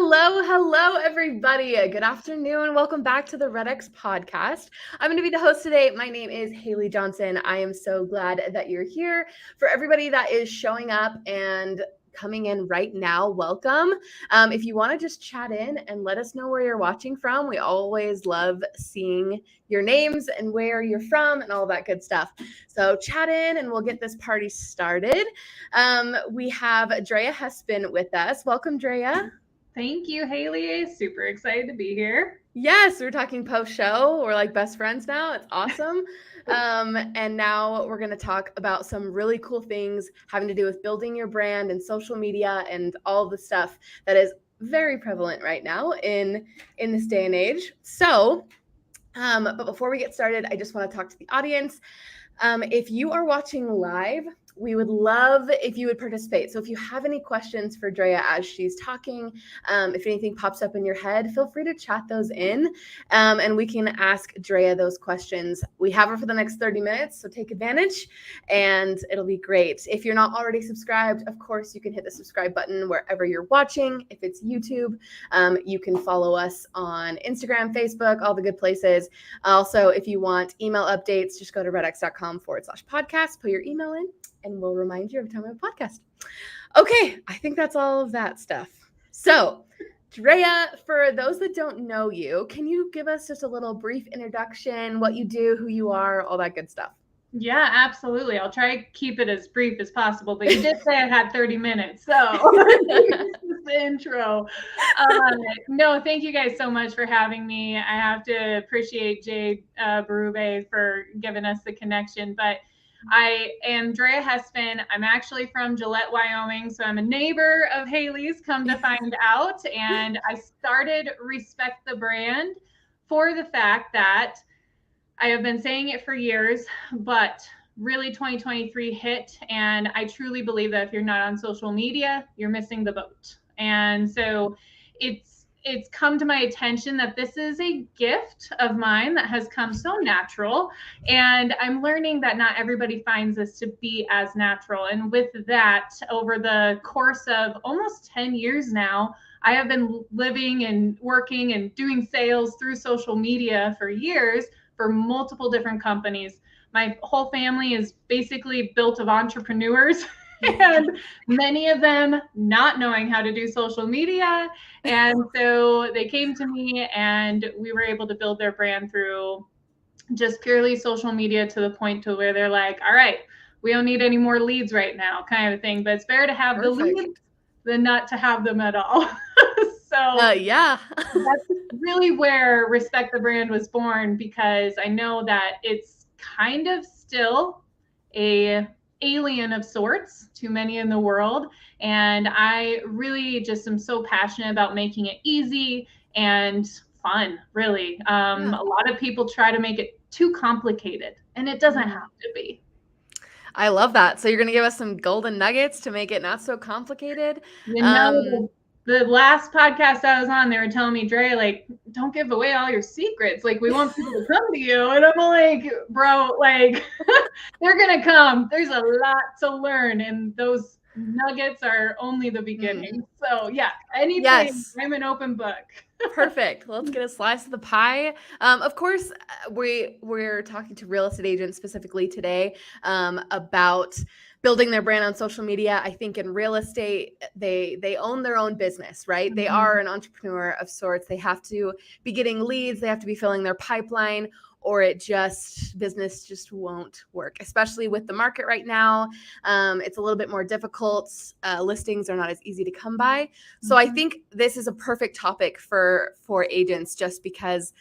Hello, everybody. Good afternoon. Welcome back to the REDX podcast. I'm going to be the host today. My name is Haley Johnson. I am so glad that you're here. For everybody that is showing up and coming in right now, welcome. If you want to just chat in and let us know where you're watching from, we always love seeing your names and where you're from and all that good stuff. So chat in and we'll get this party started. We have Drea Hespen with us. Welcome, Drea. Thank you, Haley. Super excited to be here. Yes, we're talking post-show. We're like best friends now. It's awesome. And now we're going to talk about some really cool things having to do with building your brand and social media and all the stuff that is very prevalent right now in this day and age. So, but before we get started, I just want to talk to the audience. If you are watching live, we would love if you would participate. So if you have any questions for Drea as she's talking, if anything pops up in your head, feel free to chat those in, and we can ask Drea those questions. We have her for the next 30 minutes, so take advantage, and it'll be great. If you're not already subscribed, of course, you can hit the subscribe button wherever you're watching. If it's YouTube, you can follow us on Instagram, Facebook, all the good places. Also, if you want email updates, just go to redx.com/podcast, put your email in, and we'll remind you every time we have a podcast. Okay, I think that's all of that stuff. So, Drea, for those that don't know you, can you give us just a little brief introduction, what you do, who you are, all that good stuff? Yeah, absolutely. I'll try to keep it as brief as possible, but you did say I had 30 minutes, so this is the intro. No, thank you guys so much for having me. I have to appreciate Jade Berube for giving us the connection, but I am Drea Hespen. I'm actually from Gillette, Wyoming, so I'm a neighbor of Haley's, come to find out. And I started Respect the Brand for the fact that I have been saying it for years, but really 2023 hit. And I truly believe that if you're not on social media, you're missing the boat. And so it's come to my attention that this is a gift of mine that has come so natural. And I'm learning that not everybody finds this to be as natural. And with that, over the course of almost 10 years now, I have been living and working and doing sales through social media for years for multiple different companies. My whole family is basically built of entrepreneurs. And many of them not knowing how to do social media. And so they came to me and we were able to build their brand through just purely social media to the point to where they're like, all right, we don't need any more leads right now, kind of thing. But it's better to have the leads than not to have them at all. So yeah, that's really where Respect the Brand was born, because I know that it's kind of still a alien of sorts to many in the world. And I really just am so passionate about making it easy and fun, really. A lot of people try to make it too complicated, and it doesn't have to be. I love that. So you're going to give us some golden nuggets to make it not so complicated. You know, the last podcast I was on, they were telling me, Dre, like, don't give away all your secrets. Like, we want people to come to you. And I'm like, bro, like, they're going to come. There's a lot to learn. And those nuggets are only the beginning. So, yeah, anything, yes. I'm an open book. Perfect. Let's get a slice of the pie. Of course, we're talking to real estate agents specifically today about building their brand on social media. I think in real estate, they own their own business, right? Mm-hmm. They are an entrepreneur of sorts. They have to be getting leads. They have to be filling their pipeline, or business just won't work, especially with the market right now. It's a little bit more difficult. Listings are not as easy to come by. So I think this is a perfect topic for agents, just because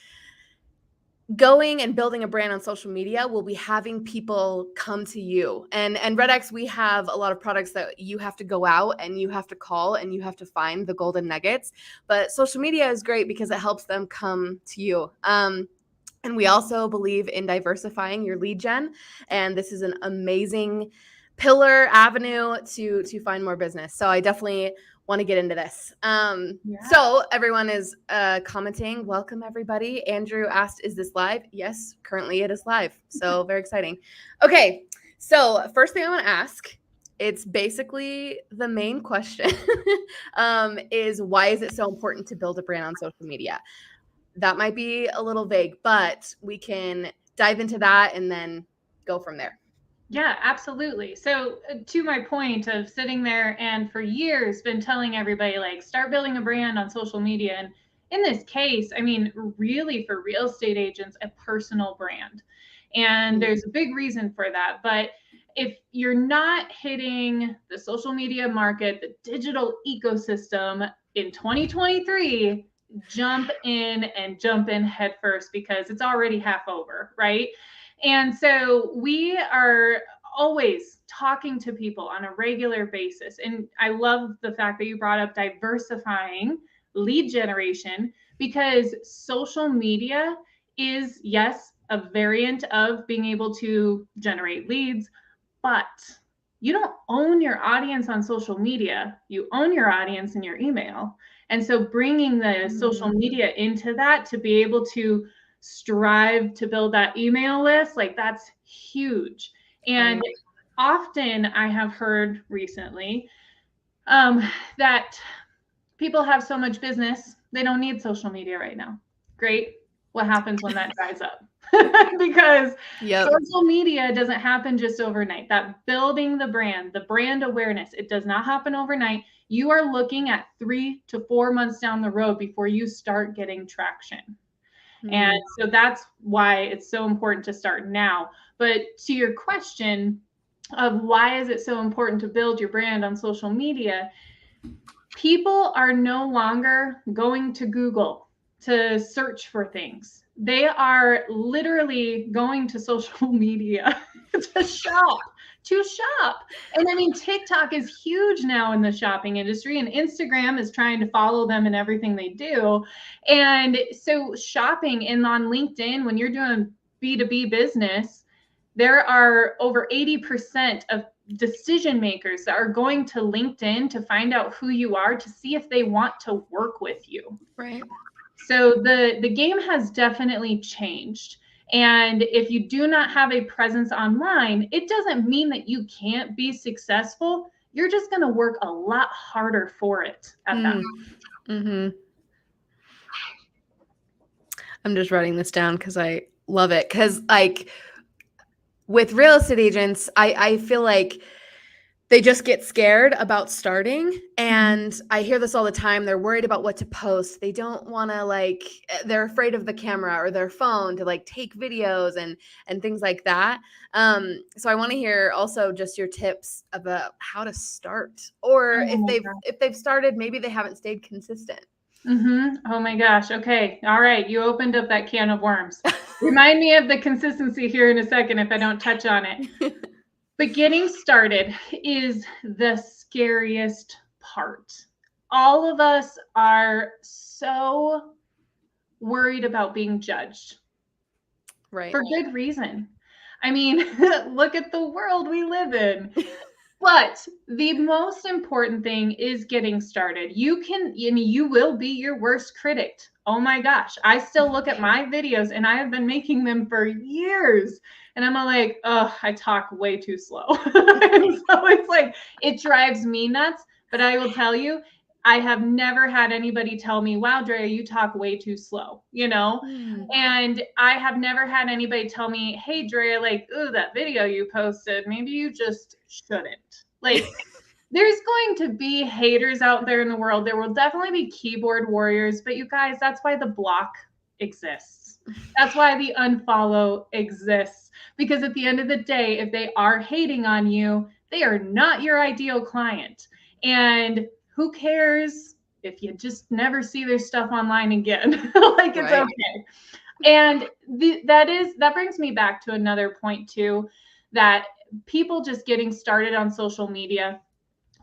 going and building a brand on social media will be having people come to you. And REDX, we have a lot of products that you have to go out and you have to call and you have to find the golden nuggets. But social media is great because it helps them come to you. And we also believe in diversifying your lead gen. And this is an amazing pillar avenue to find more business. So I definitely want to get into this. So everyone is commenting. Welcome, everybody. Andrew asked, is this live? Yes, currently it is live. So very exciting. Okay, so first thing I want to ask it's basically the main question is why is it so important to build a brand on social media? That might be a little vague, but we can dive into that and then go from there. Yeah, absolutely. So to my point of sitting there and for years been telling everybody like start building a brand on social media. And in this case, I mean, really for real estate agents, a personal brand. And there's a big reason for that. But if you're not hitting the social media market, the digital ecosystem in 2023, jump in head first because it's already half over, right? And so we are always talking to people on a regular basis. And I love the fact that you brought up diversifying lead generation because social media is, yes, a variant of being able to generate leads, but you don't own your audience on social media. You own your audience in your email. And so bringing the social media into that to be able to strive to build that email list, like that's huge. And often I have heard recently that people have so much business, they don't need social media right now. Great. What happens when that dries up? Because social media doesn't happen just overnight. That building the brand awareness, it does not happen overnight. You are looking at 3 to 4 months down the road before you start getting traction. And so that's why it's so important to start now. But to your question of why is it so important to build your brand on social media, people are no longer going to Google to search for things. They are literally going to social media to shop. And I mean, TikTok is huge now in the shopping industry, and Instagram is trying to follow them in everything they do. And so shopping and on LinkedIn, when you're doing B2B business, there are over 80% of decision makers that are going to LinkedIn to find out who you are, to see if they want to work with you. Right. So the game has definitely changed. And if you do not have a presence online, it doesn't mean that you can't be successful. You're just going to work a lot harder for it at that point. I'm just writing this down because I love it. Because like with real estate agents, I feel like they just get scared about starting. And I hear this all the time. They're worried about what to post. They don't want to they're afraid of the camera or their phone to like take videos and things like that. So I want to hear also just your tips about how to start, or if they've started, maybe they haven't stayed consistent. Oh my gosh. Okay. All right. You opened up that can of worms. Remind me of the consistency here in a second if I don't touch on it. But getting started is the scariest part. All of us are so worried about being judged. Right. For good reason. I mean, look at the world we live in. But the most important thing is getting started. You will be your worst critic. Oh my gosh. I still look at my videos and I have been making them for years. And I'm like, oh, I talk way too slow. And so it's like, it drives me nuts. But I will tell you, I have never had anybody tell me, wow, Drea, you talk way too slow, And I have never had anybody tell me, hey, Drea, like, ooh, that video you posted, maybe you just shouldn't. Like, there's going to be haters out there in the world. There will definitely be keyboard warriors, but you guys, that's why the block exists. That's why the unfollow exists. Because at the end of the day, if they are hating on you, they are not your ideal client. And who cares if you just never see their stuff online again? Like, it's okay. And that brings me back to another point too, that people just getting started on social media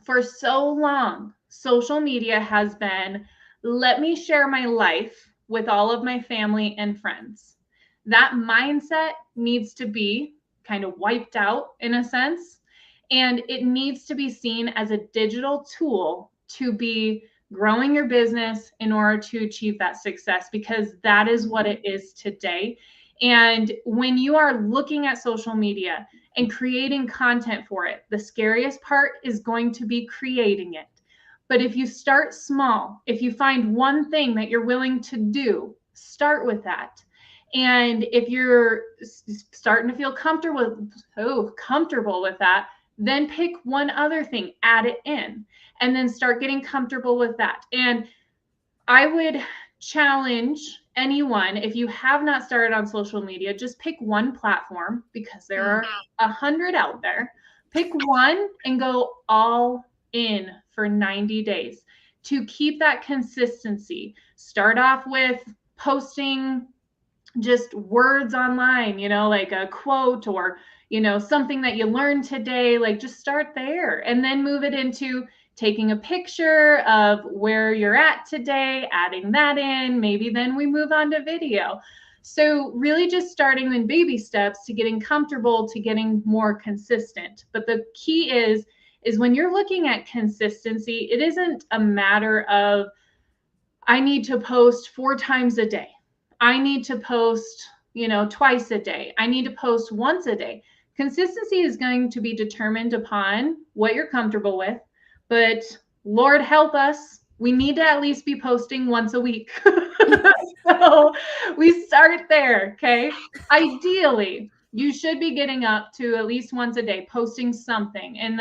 for so long, social media has been, let me share my life with all of my family and friends. That mindset needs to be kind of wiped out in a sense. And it needs to be seen as a digital tool to be growing your business in order to achieve that success, because that is what it is today. And when you are looking at social media and creating content for it. The scariest part is going to be creating it. But if you start small, if you find one thing that you're willing to do, start with that. And if you're starting to feel comfortable with that, then pick one other thing, add it in, and then start getting comfortable with that. And I would challenge anyone, if you have not started on social media, just pick one platform, because there are 100 out there. Pick one and go all in for 90 days to keep that consistency. Start off with posting just words online, like a quote or, something that you learned today. Like, just start there and then move it into taking a picture of where you're at today, adding that in. Maybe then we move on to video. So really just starting in baby steps to getting comfortable, to getting more consistent. But the key is when you're looking at consistency, it isn't a matter of, I need to post 4 times a day. I need to post, twice a day. I need to post once a day. Consistency is going to be determined upon what you're comfortable with. But Lord help us, we need to at least be posting once a week. So we start there, okay? Ideally, you should be getting up to at least once a day, posting something. And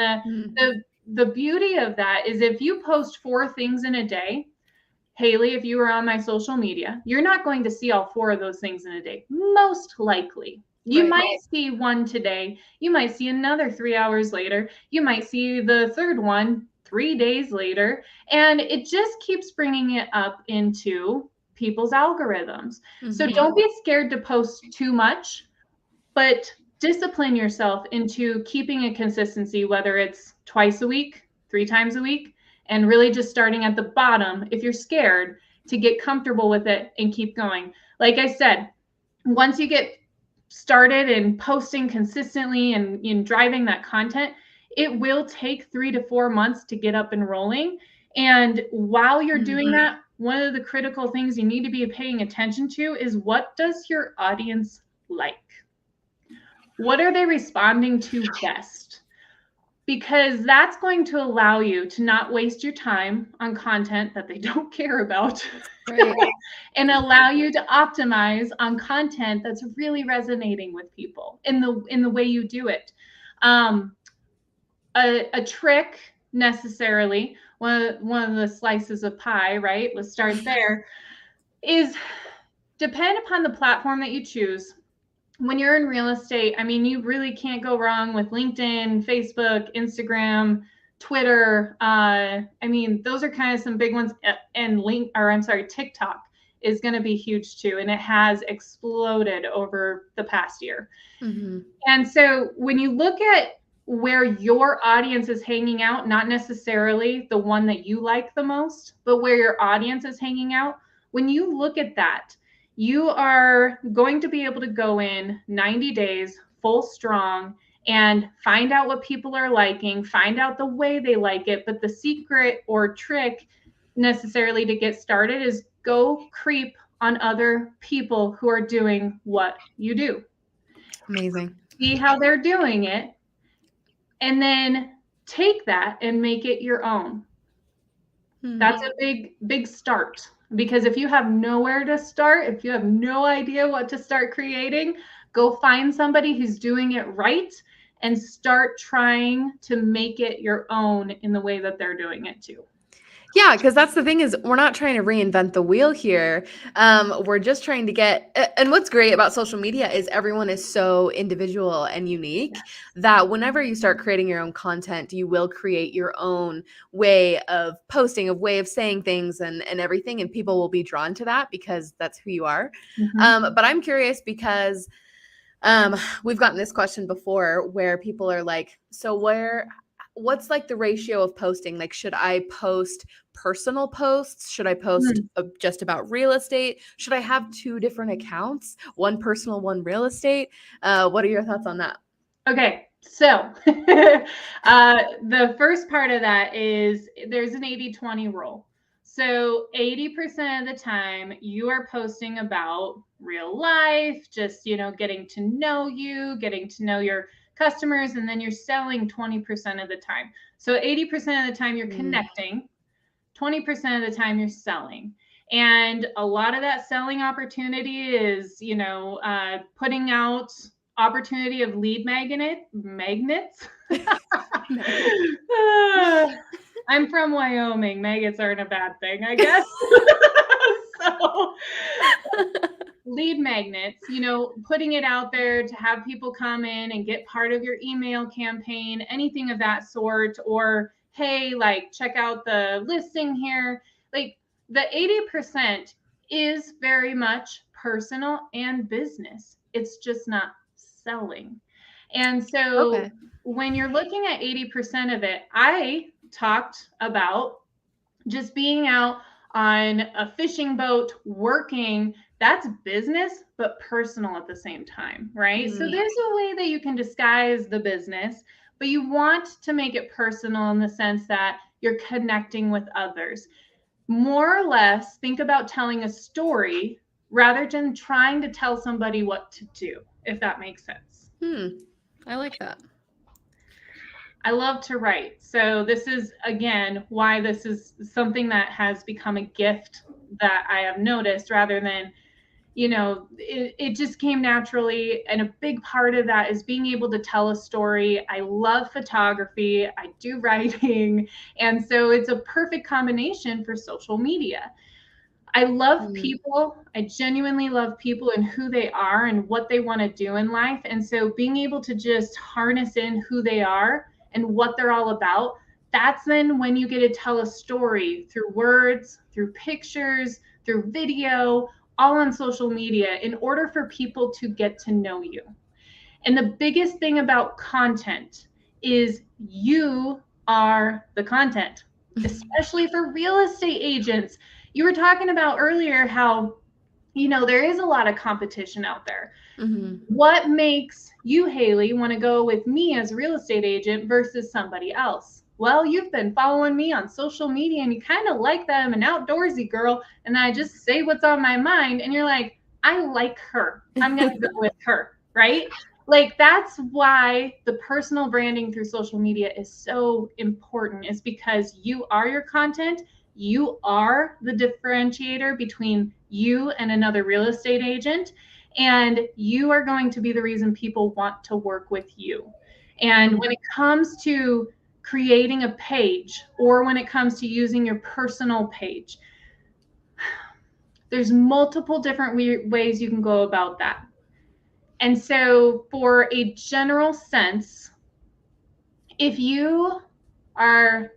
the beauty of that is, if you post 4 things in a day, Haley, if you were on my social media, you're not going to see all 4 of those things in a day, most likely. You might see one today. You might see another 3 hours later. You might see the third one 3 days later. And it just keeps bringing it up into people's algorithms. So don't be scared to post too much, but discipline yourself into keeping a consistency, whether it's twice a week, 3 times a week, and really just starting at the bottom if you're scared, to get comfortable with it and keep going. Like I said, once you get started and posting consistently and in driving that content, it will take 3 to 4 months to get up and rolling. And while you're doing that, one of the critical things you need to be paying attention to is, what does your audience like? What are they responding to best? Because that's going to allow you to not waste your time on content that they don't care about, and allow you to optimize on content that's really resonating with people in the way you do it. A trick, necessarily, one of the slices of pie, right? Let's start there. Is depend upon the platform that you choose. When you're in real estate, I mean, you really can't go wrong with LinkedIn, Facebook, Instagram, Twitter. I mean, those are kind of some big ones. And TikTok is going to be huge too. And it has exploded over the past year. And so when you look at where your audience is hanging out, not necessarily the one that you like the most, but where your audience is hanging out, when you look at that, you are going to be able to go in 90 days full strong and find out what people are liking, find out the way they like it. But the secret or trick necessarily to get started is go creep on other people who are doing what you do. Amazing. See how they're doing it, and then take that and make it your own. That's a big start. Because if you have nowhere to start, if you have no idea what to start creating, go find somebody who's doing it right and start trying to make it your own in the way that they're doing it too. Yeah, because that's the thing, is we're not trying to reinvent the wheel here. We're just trying to get, and what's great about social media is everyone is so individual and unique that whenever you start creating your own content, you will create your own way of posting, a way of saying things and everything, and people will be drawn to that because that's who you are. But I'm curious because we've gotten this question before where people are like, so what's like the ratio of posting? Like, should I post personal posts? Should I post just about real estate? Should I have 2 different accounts? One personal, one real estate? What are your thoughts on that? Okay, so the first part of that is there's an 80-20 rule. So 80% of the time you are posting about real life, just, getting to know you, getting to know your customers, and then you're selling 20% of the time. So 80% of the time you're connecting, 20% of the time you're selling. And a lot of that selling opportunity is, putting out opportunity of lead magnets. I'm from Wyoming. Maggots aren't a bad thing, I guess. So lead magnets, putting it out there to have people come in and get part of your email campaign, anything of that sort, or hey, like check out the listing here. Like the 80% is very much personal and business. It's just not selling. And so when you're looking at 80% of it, I talked about just being out on a fishing boat, working. That's business, but personal at the same time, right? So there's a way that you can disguise the business, but you want to make it personal in the sense that you're connecting with others. More or less, think about telling a story rather than trying to tell somebody what to do, if that makes sense. I like that. I love to write. So this is, again, why this is something that has become a gift that I have noticed rather than, it just came naturally. And a big part of that is being able to tell a story. I love photography. I do writing. And so it's a perfect combination for social media. I love people. I genuinely love people and who they are and what they want to do in life. And so being able to just harness in who they are and what they're all about, that's then when you get to tell a story through words, through pictures, through video, all on social media in order for people to get to know you. And the biggest thing about content is you are the content, especially for real estate agents. You were talking about earlier how, there is a lot of competition out there. What makes you, Haley, want to go with me as a real estate agent versus somebody else? Well, you've been following me on social media and you kind of like that I'm an outdoorsy girl and I just say what's on my mind. And you're like, I like her. I'm going to go with her, right? Like that's why the personal branding through social media is so important, is because you are your content. You are the differentiator between you and another real estate agent. And you are going to be the reason people want to work with you. And when it comes to creating a page or when it comes to using your personal page, there's multiple different ways you can go about that. And so for a general sense, if you are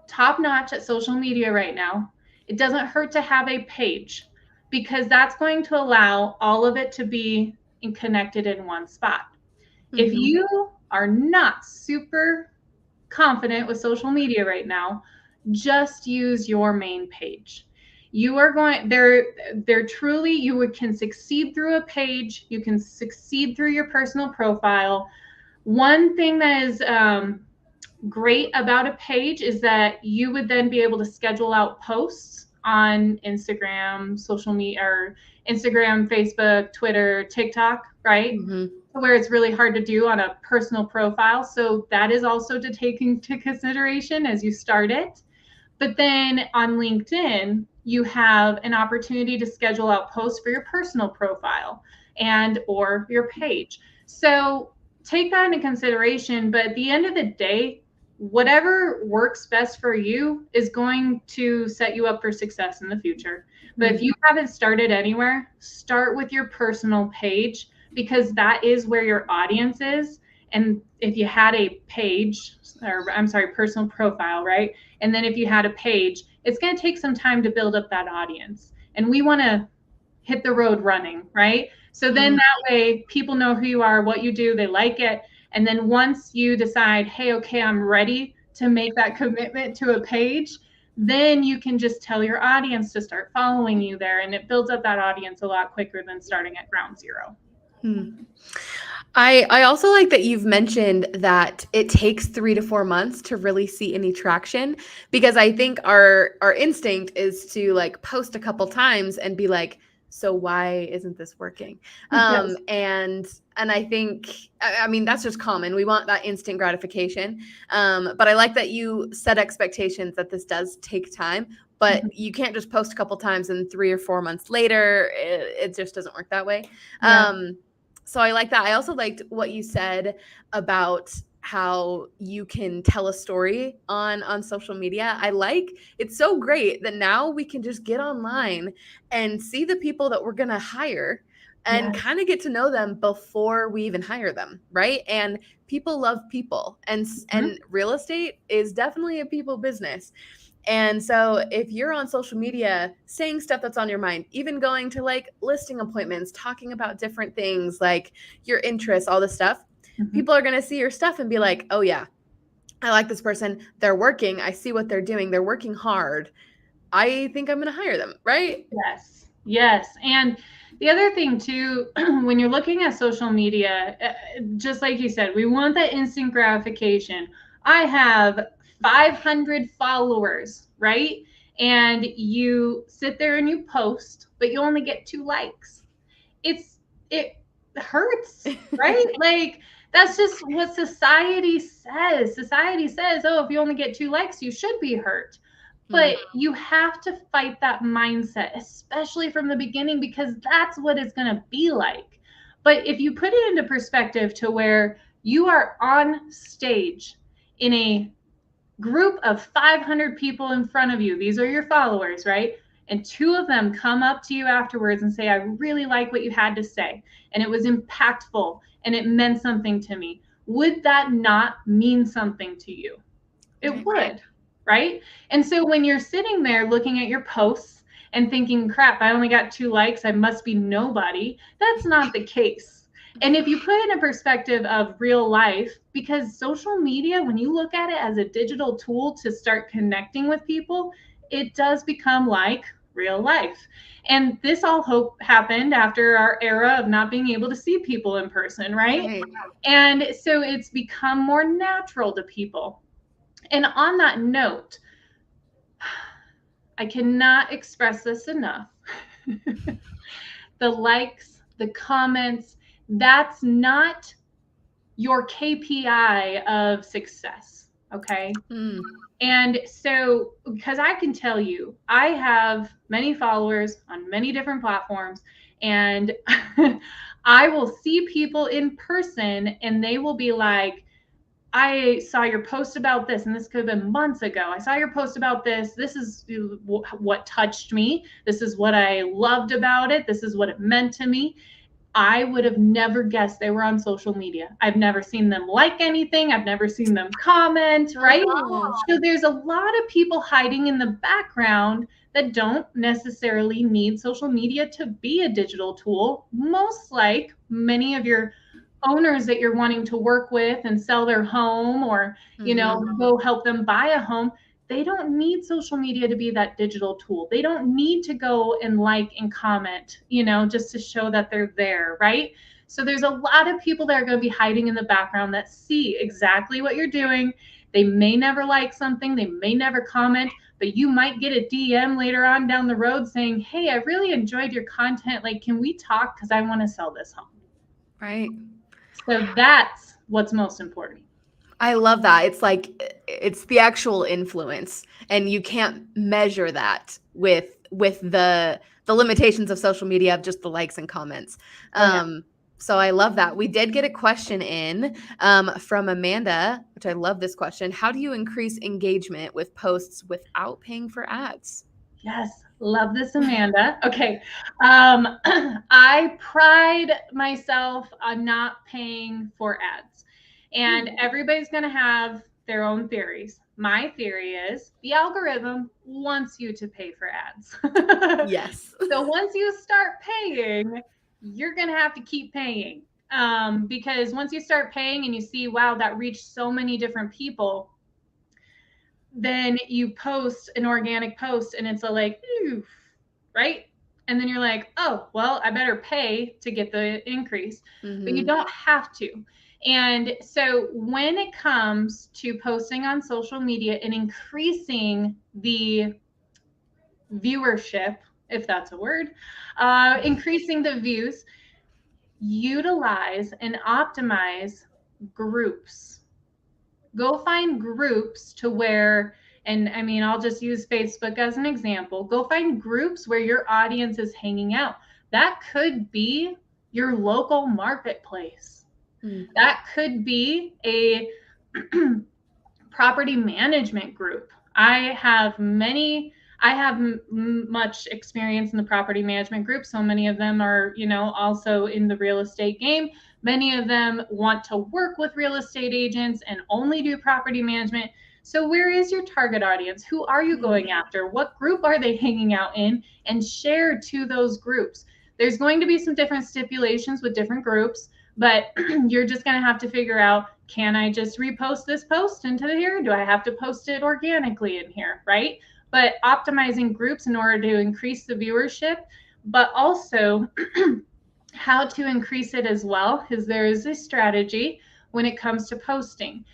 top notch at social media right now, it doesn't hurt to have a page because that's going to allow all of it to be connected in one spot. If you are not super confident with social media right now, just use your main page. You are going there truly, can succeed through a page. You can succeed through your personal profile. One thing that is great about a page is that you would then be able to schedule out posts on Instagram, social media, or Instagram, Facebook, Twitter, TikTok, right? Where it's really hard to do on a personal profile. So that is also to take into consideration as you start it. But then on LinkedIn, you have an opportunity to schedule out posts for your personal profile and or your page. So take that into consideration. But at the end of the day, whatever works best for you is going to set you up for success in the future. But if you haven't started anywhere, start with your personal page because that is where your audience is. And if you had a page, personal profile, right? And then if you had a page, it's going to take some time to build up that audience. And we want to hit the road running, right? So then that way people know who you are, what you do, they like it. And then once you decide, hey, okay, I'm ready to make that commitment to a page, then you can just tell your audience to start following you there. And it builds up that audience a lot quicker than starting at ground zero. I also like that you've mentioned that it takes 3 to 4 months to really see any traction, because I think our instinct is to like post a couple times and be like, so why isn't this working? Yes. And And I think, I mean, that's just common. We want that instant gratification. But I like that you set expectations that this does take time, but you can't just post a couple times and 3 or 4 months later, it just doesn't work that way. Yeah. So I like that. I also liked what you said about how you can tell a story on social media. It's so great that now we can just get online and see the people that we're going to hire and Yeah. kind of get to know them before we even hire them, right? And people love people, and real estate is definitely a people business. And so if you're on social media saying stuff that's on your mind, even going to like listing appointments, talking about different things like your interests, all this stuff, people are going to see your stuff and be like, oh yeah, I like this person. They're working. I see what they're doing. They're working hard. I think I'm going to hire them, right? Yes. Yes. And the other thing too, when you're looking at social media, just like you said, we want that instant gratification. I have 500 followers, right? And you sit there and you post, but you only get 2 likes. It hurts, right? Like that's just what society says. Society says, oh, if you only get 2 likes, you should be hurt. But you have to fight that mindset, especially from the beginning, because that's what it's going to be like. But if you put it into perspective to where you are on stage in a group of 500 people in front of you, these are your followers, right? And 2 of them come up to you afterwards and say, I really like what you had to say, and it was impactful, and it meant something to me. Would that not mean something to you? It would, right? And so when you're sitting there looking at your posts and thinking, crap, I only got 2 likes, I must be nobody, that's not the case. And if you put it in a perspective of real life, because social media, when you look at it as a digital tool to start connecting with people, it does become like real life. And this all happened after our era of not being able to see people in person, right? And so it's become more natural to people. And on that note, I cannot express this enough. The likes, the comments, that's not your KPI of success, okay? And so, because I can tell you, I have many followers on many different platforms, and I will see people in person and they will be like, I saw your post about this, and this could have been months ago. I saw your post about this. This is what touched me. This is what I loved about it. This is what it meant to me. I would have never guessed they were on social media. I've never seen them like anything. I've never seen them comment, right? So there's a lot of people hiding in the background that don't necessarily need social media to be a digital tool. Most like many of your owners that you're wanting to work with and sell their home, or go help them buy a home, they don't need social media to be that digital tool. They don't need to go and like and comment, just to show that they're there, right? So there's a lot of people that are going to be hiding in the background that see exactly what you're doing. They may never like something, they may never comment, but you might get a DM later on down the road saying, hey, I really enjoyed your content. Like, can we talk? Because I want to sell this home. Right. So that's what's most important. I love that. It's like, it's the actual influence, and you can't measure that with the limitations of social media of just the likes and comments. So I love that. We did get a question in from Amanda, which I love this question. How do you increase engagement with posts without paying for ads? Yes, love this, Amanda. Okay. I pride myself on not paying for ads. And everybody's going to have their own theories. My theory is the algorithm wants you to pay for ads. Yes. So once you start paying, you're going to have to keep paying. Because once you start paying and you see, wow, that reached so many different people, then you post an organic post and it's like, oof, right? And then you're like, oh, well, I better pay to get the increase. But you don't have to. And so when it comes to posting on social media and increasing the viewership, if that's a word, increasing the views, utilize and optimize groups. Go find groups to where, and I mean, I'll just use Facebook as an example. Go find groups where your audience is hanging out. That could be your local marketplace. That could be a property management group. I have much experience in the property management group. So many of them are, also in the real estate game. Many of them want to work with real estate agents and only do property management. So where is your target audience? Who are you going after? What group are they hanging out in? And share to those groups. There's going to be some different stipulations with different groups, but you're just going to have to figure out, can I just repost this post into here? Do I have to post it organically in here, right? But optimizing groups in order to increase the viewership, but also how to increase it as well, is there is a strategy when it comes to posting.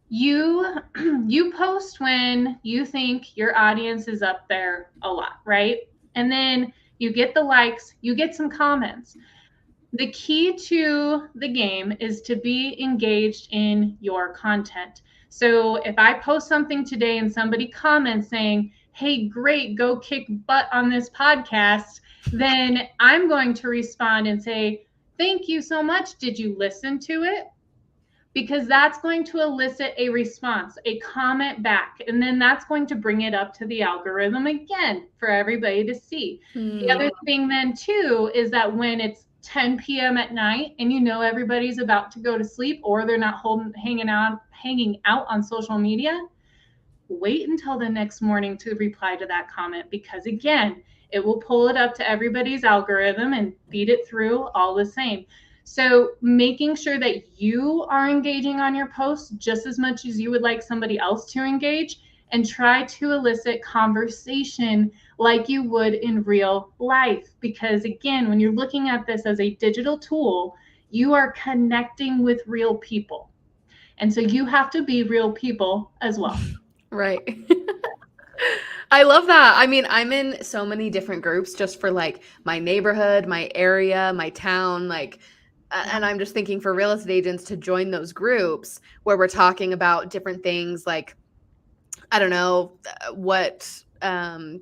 You post when you think your audience is up there a lot, right? And then you get the likes, you get some comments. The key to the game is to be engaged in your content. So if I post something today and somebody comments saying, hey, great, go kick butt on this podcast, then I'm going to respond and say, thank you so much. Did you listen to it? Because that's going to elicit a response, a comment back, and then that's going to bring it up to the algorithm again for everybody to see. The other thing then too is that when it's 10 p.m. at night and everybody's about to go to sleep, or they're not hanging out on social media, wait until the next morning to reply to that comment, because again, it will pull it up to everybody's algorithm and feed it through all the same. So making sure that you are engaging on your posts just as much as you would like somebody else to engage, and try to elicit conversation like you would in real life. Because again, when you're looking at this as a digital tool, you are connecting with real people. And so you have to be real people as well. Right. I love that. I mean, I'm in so many different groups just for like my neighborhood, my area, my town, like, and I'm just thinking for real estate agents to join those groups where we're talking about different things, like, I don't know what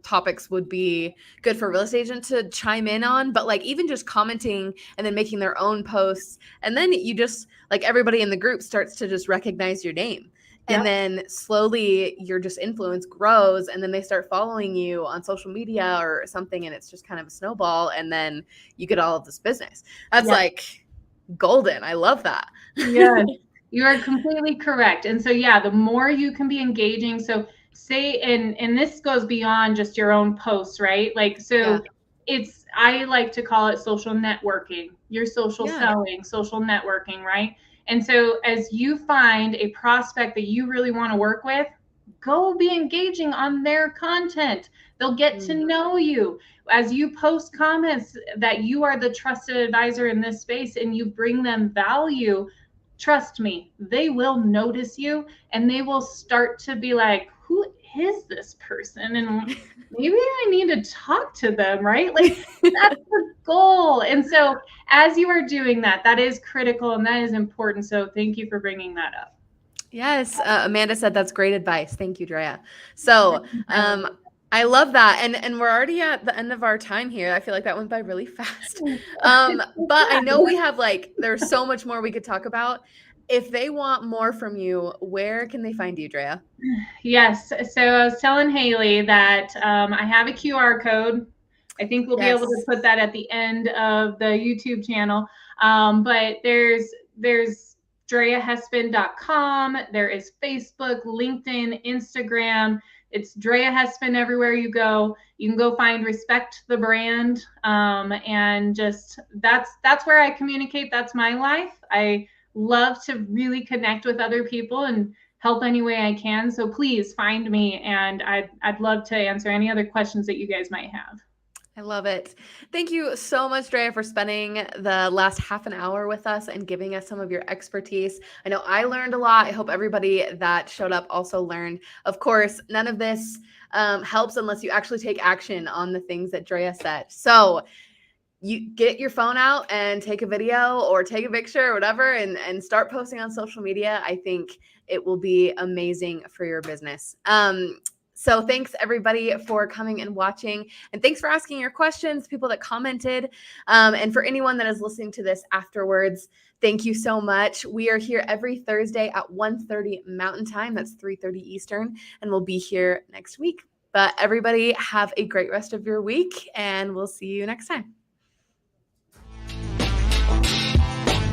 topics would be good for a real estate agent to chime in on, but like even just commenting and then making their own posts, and then you just like everybody in the group starts to just recognize your name. And then slowly your just influence grows, and then they start following you on social media or something, and it's just kind of a snowball, and then you get all of this business. That's like golden. I love that. Yes, you are completely correct. And so, the more you can be engaging. So say, and this goes beyond just your own posts, right? Like, so I like to call it social networking, your social selling, social networking, right? And so as you find a prospect that you really want to work with, go be engaging on their content. They'll get to know you. As you post comments that you are the trusted advisor in this space and you bring them value, trust me, they will notice you and they will start to be like, who is this person? And maybe I need to talk to them, right? Like that's the goal. And so as you are doing that, that is critical and that is important. So thank you for bringing that up. Yes. Amanda said that's great advice. Thank you, Drea. So I love that. And we're already at the end of our time here. I feel like that went by really fast. But I know we have there's so much more we could talk about. If they want more from you, where can they find you, Drea? Yes. So I was telling Haley that I have a QR code. I think we'll be able to put that at the end of the YouTube channel. But there's DreaHespen.com. There is Facebook, LinkedIn, Instagram. It's Drea Hespen everywhere you go. You can go find Respect the Brand. And just that's where I communicate. That's my life. I love to really connect with other people and help any way I can. So please find me, and I'd love to answer any other questions that you guys might have. I love it. Thank you so much, Drea, for spending the last half an hour with us and giving us some of your expertise. I know I learned a lot. I hope everybody that showed up also learned. Of course, none of this helps unless you actually take action on the things that Drea said. So you get your phone out and take a video or take a picture or whatever, and start posting on social media. I think it will be amazing for your business. So thanks everybody for coming and watching, and thanks for asking your questions, people that commented, and for anyone that is listening to this afterwards, thank you so much. We are here every Thursday at 1:30 Mountain Time. That's 3:30 Eastern, and we'll be here next week. But everybody have a great rest of your week, and we'll see you next time.